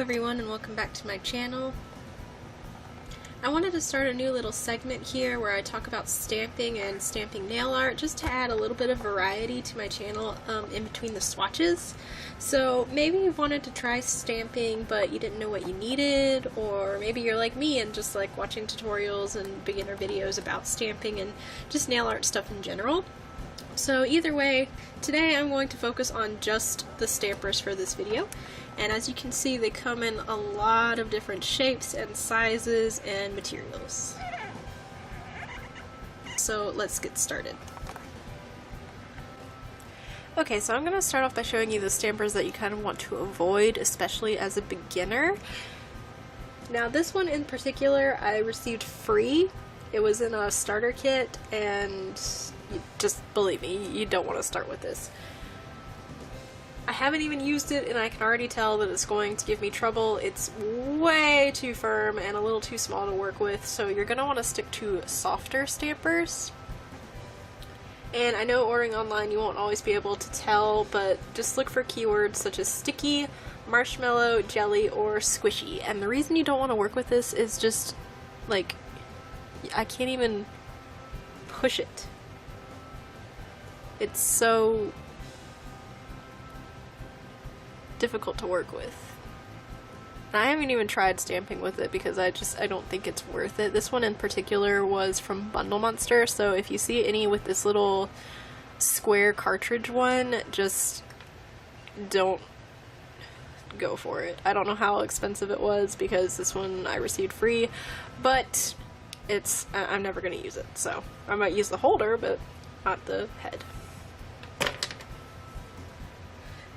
everyone, and welcome back to my channel. I wanted to start a new little segment here where I talk about stamping and stamping nail art just to add a little bit of variety to my channel in between the swatches. So maybe you wanted to try stamping but you didn't know what you needed, or maybe you're like me and just like watching tutorials and beginner videos about stamping and just nail art stuff in general. So either way, today I'm going to focus on just the stampers for this video. And as you can see, they come in a lot of different shapes and sizes and materials. So let's get started. Okay, so I'm going to start off by showing you the stampers that you kind of want to avoid, especially as a beginner. Now this one in particular I received free. It was in a starter kit, and just believe me, you don't want to start with this. I haven't even used it and I can already tell that it's going to give me trouble. It's way too firm and a little too small to work with, so you're going to want to stick to softer stampers. And I know ordering online you won't always be able to tell, but just look for keywords such as sticky, marshmallow, jelly, or squishy. And the reason you don't want to work with this is just, like, I can't even push it. It's so difficult to work with. And I haven't even tried stamping with it because I don't think it's worth it. This one in particular was from Bundle Monster, so if you see any with this little square cartridge one, just don't go for it. I don't know how expensive it was because this one I received free, but I'm never going to use it, so I might use the holder but not the head.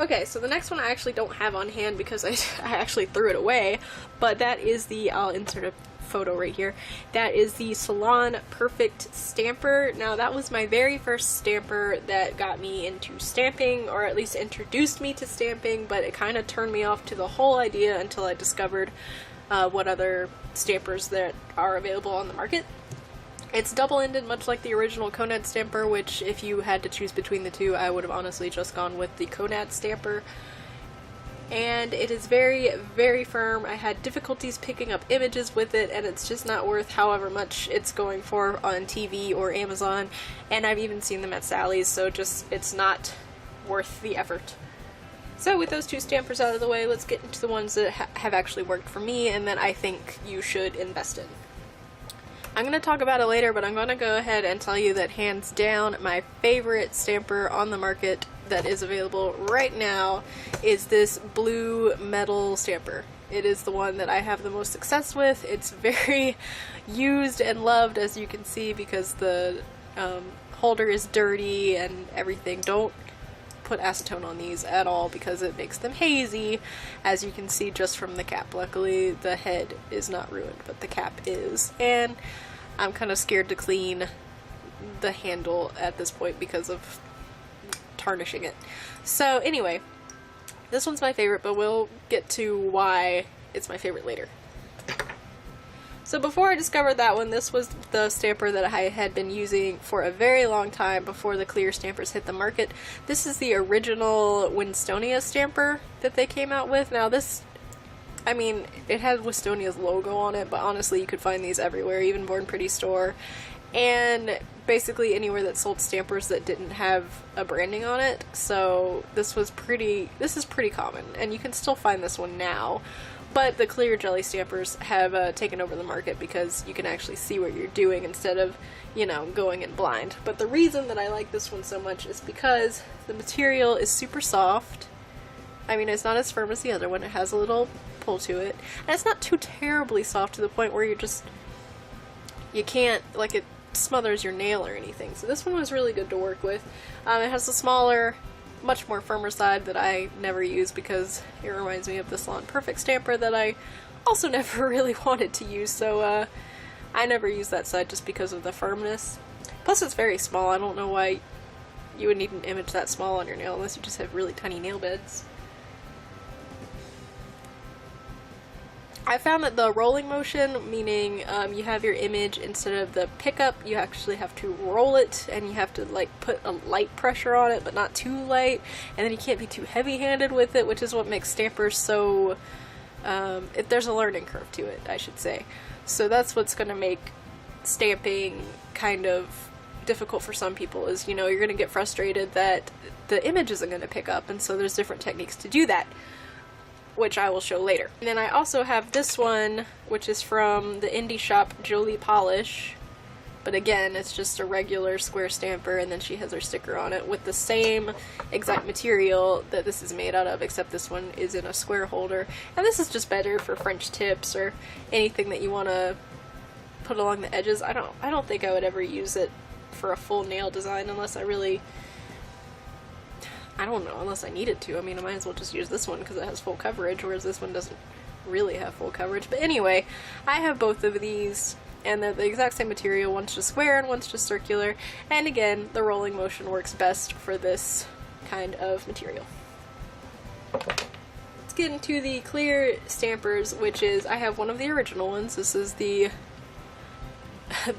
Okay, so the next one I actually don't have on hand because I actually threw it away, but that is the, I'll insert a photo right here, that is the Salon Perfect Stamper. Now that was my very first stamper that got me into stamping, or at least introduced me to stamping, but it kind of turned me off to the whole idea until I discovered what other stampers that are available on the market. It's double-ended, much like the original Conad stamper, which if you had to choose between the two, I would have honestly just gone with the Conad stamper. And it is very, very firm. I had difficulties picking up images with it, and it's just not worth however much it's going for on TV or Amazon. And I've even seen them at Sally's, so just, it's not worth the effort. So with those two stampers out of the way, let's get into the ones that have actually worked for me and that I think you should invest in. I'm going to talk about it later, but I'm going to go ahead and tell you that hands down my favorite stamper on the market that is available right now is this blue metal stamper. It is the one that I have the most success with. It's very used and loved, as you can see, because the holder is dirty and everything. Don't put acetone on these at all because it makes them hazy, as you can see just from the cap. Luckily the head is not ruined, but the cap is, and I'm kind of scared to clean the handle at this point because of tarnishing it. So anyway, this one's my favorite, but we'll get to why it's my favorite later. So before I discovered that one, this was the stamper that I had been using for a very long time before the clear stampers hit the market. This is the original Winstonia stamper that they came out with. Now this, I mean, it has Winstonia's logo on it, but honestly you could find these everywhere, even Born Pretty store, and basically anywhere that sold stampers that didn't have a branding on it. So this is pretty common, and you can still find this one now. But the clear jelly stampers have taken over the market because you can actually see what you're doing instead of, you know, going in blind. But the reason that I like this one so much is because the material is super soft. I mean, it's not as firm as the other one. It has a little pull to it. And it's not too terribly soft to the point where you can't, like, it smothers your nail or anything. So this one was really good to work with. It has a smaller, much more firmer side that I never use because it reminds me of the Salon Perfect stamper that I also never really wanted to use, so I never use that side just because of the firmness. Plus it's very small. I don't know why you would need an image that small on your nail unless you just have really tiny nail beds. I found that the rolling motion, meaning you have your image, instead of the pickup, you actually have to roll it, and you have to like put a light pressure on it, but not too light, and then you can't be too heavy-handed with it, which is what makes stampers so There's a learning curve to it, I should say. So that's what's going to make stamping kind of difficult for some people, is, you know, you're going to get frustrated that the image isn't going to pick up, and so there's different techniques to do that, which I will show later. And then I also have this one, which is from the indie shop Jolie Polish, but again, it's just a regular square stamper, and then she has her sticker on it with the same exact material that this is made out of, except this one is in a square holder, and this is just better for French tips or anything that you want to put along the edges. I don't think I would ever use it for a full nail design unless I really, I don't know, unless I needed to. I mean, I might as well just use this one because it has full coverage, whereas this one doesn't really have full coverage. But anyway, I have both of these, and they're the exact same material. One's just square and one's just circular. And again, the rolling motion works best for this kind of material. Let's get into the clear stampers, which is, I have one of the original ones. This is the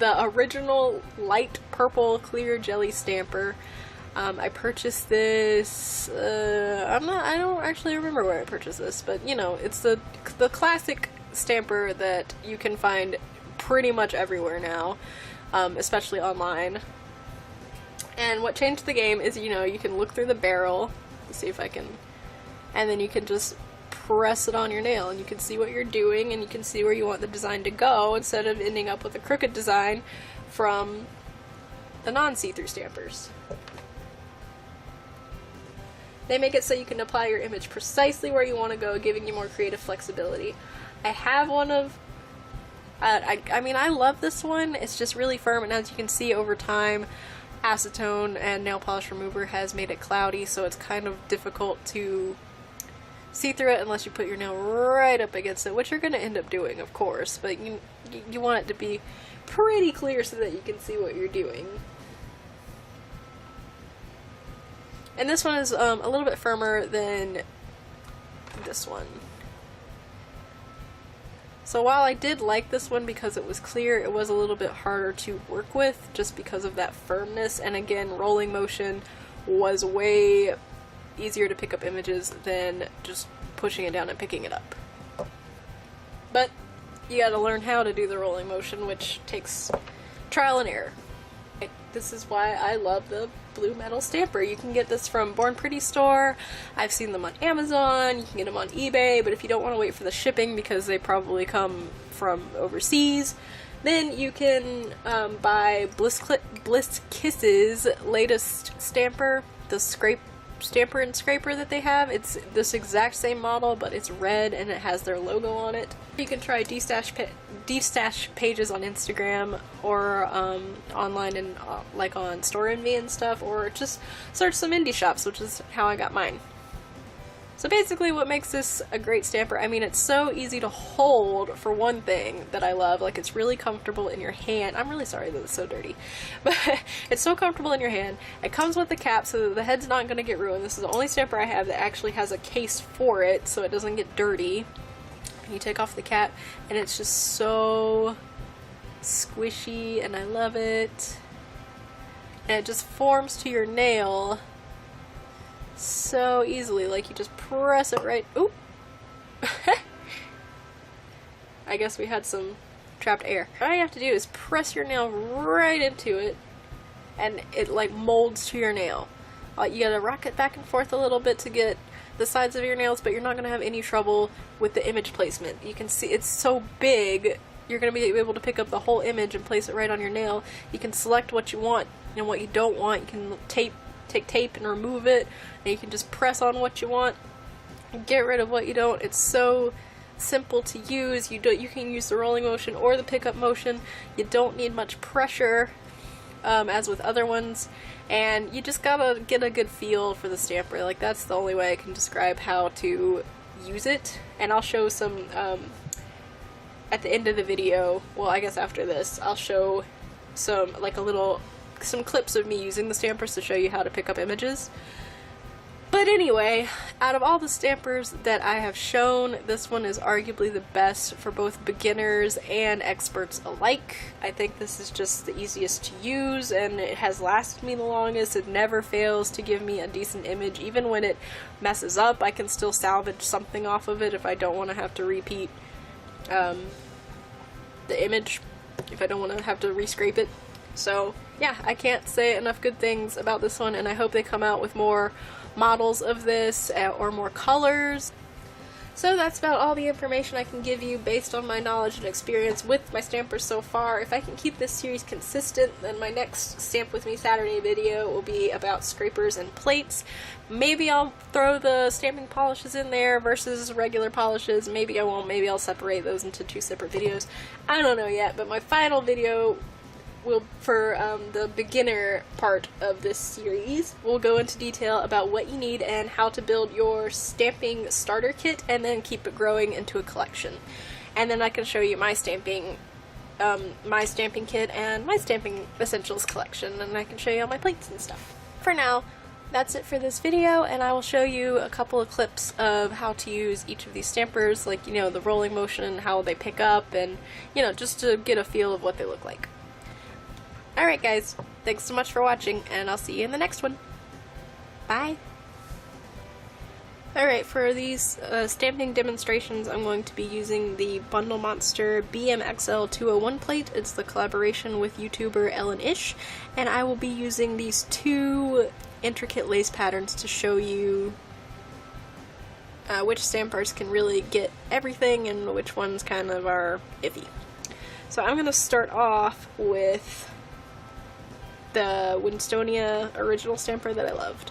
original light purple clear jelly stamper. I purchased this, I don't actually remember where I purchased this, but you know, it's the classic stamper that you can find pretty much everywhere now, especially online. And what changed the game is, you know, you can look through the barrel, let's see if I can, and then you can just press it on your nail, and you can see what you're doing, and you can see where you want the design to go, instead of ending up with a crooked design from the non-see-through stampers. They make it so you can apply your image precisely where you want to go, giving you more creative flexibility. I have one of, I mean, I love this one. It's just really firm, and as you can see over time, acetone and nail polish remover has made it cloudy, so it's kind of difficult to see through it unless you put your nail right up against it, which you're going to end up doing, of course, but you want it to be pretty clear so that you can see what you're doing. And this one is a little bit firmer than this one. So while I did like this one because it was clear, it was a little bit harder to work with just because of that firmness, and again, rolling motion was way easier to pick up images than just pushing it down and picking it up. But you gotta learn how to do the rolling motion, which takes trial and error. This is why I love the blue metal stamper. You can get this from Born Pretty store. I've seen them on Amazon. You can get them on eBay, but if you don't want to wait for the shipping because they probably come from overseas, then you can buy Bliss Kisses' latest stamper, the stamper and scraper that they have. It's this exact same model, but it's red and it has their logo on it. You can try D-Stash pages on Instagram or online and like on Store Envy and stuff, or just search some indie shops, which is how I got mine. So basically what makes this a great stamper, I mean, it's so easy to hold, for one thing, that I love. Like, it's really comfortable in your hand. I'm really sorry that it's so dirty. But it's so comfortable in your hand. It comes with the cap so that the head's not going to get ruined. This is the only stamper I have that actually has a case for it so it doesn't get dirty. You take off the cap and it's just so squishy and I love it. And it just forms to your nail so easily, like you just press it right. Oop! I guess we had some trapped air. All you have to do is press your nail right into it, and it like molds to your nail. You gotta rock it back and forth a little bit to get the sides of your nails, but you're not gonna have any trouble with the image placement. You can see it's so big, you're gonna be able to pick up the whole image and place it right on your nail. You can select what you want and what you don't want. You can take tape and remove it, and you can just press on what you want and get rid of what you don't. It's so simple to use. You can use the rolling motion or the pickup motion. You don't need much pressure as with other ones, and you just gotta get a good feel for the stamper. Like, that's the only way I can describe how to use it, and I'll show some at the end of the video. Well, I guess after this I'll show some clips of me using the stampers to show you how to pick up images. But But anyway, out of all the stampers that I have shown, this one is arguably the best for both beginners and experts alike. I think this is just the easiest to use, and it has lasted me the longest. It never fails to give me a decent image. Even when it messes up, I can still salvage something off of it if I don't want to have to repeat the image, if I don't want to have to rescrape it. So yeah, I can't say enough good things about this one, and I hope they come out with more models of this or more colors. So that's about all the information I can give you based on my knowledge and experience with my stampers so far. If I can keep this series consistent, then my next Stamp With Me Saturday video will be about scrapers and plates. Maybe I'll throw the stamping polishes in there versus regular polishes. Maybe I won't. Maybe I'll separate those into 2 separate videos. I don't know yet, but my final video will, for the beginner part of this series, we'll go into detail about what you need and how to build your stamping starter kit and then keep it growing into a collection. And then I can show you my stamping kit and my stamping essentials collection, and I can show you all my plates and stuff. For now, that's it for this video, and I will show you a couple of clips of how to use each of these stampers, like, you know, the rolling motion, how they pick up, and, you know, just to get a feel of what they look like. Alright guys, thanks so much for watching, and I'll see you in the next one. Bye! Alright, for these stamping demonstrations, I'm going to be using the Bundle Monster BMXL 201 plate. It's the collaboration with YouTuber elleandish, and I will be using these 2 intricate lace patterns to show you which stampers can really get everything and which ones kind of are iffy. So I'm going to start off with the Winstonia original stamper that I loved.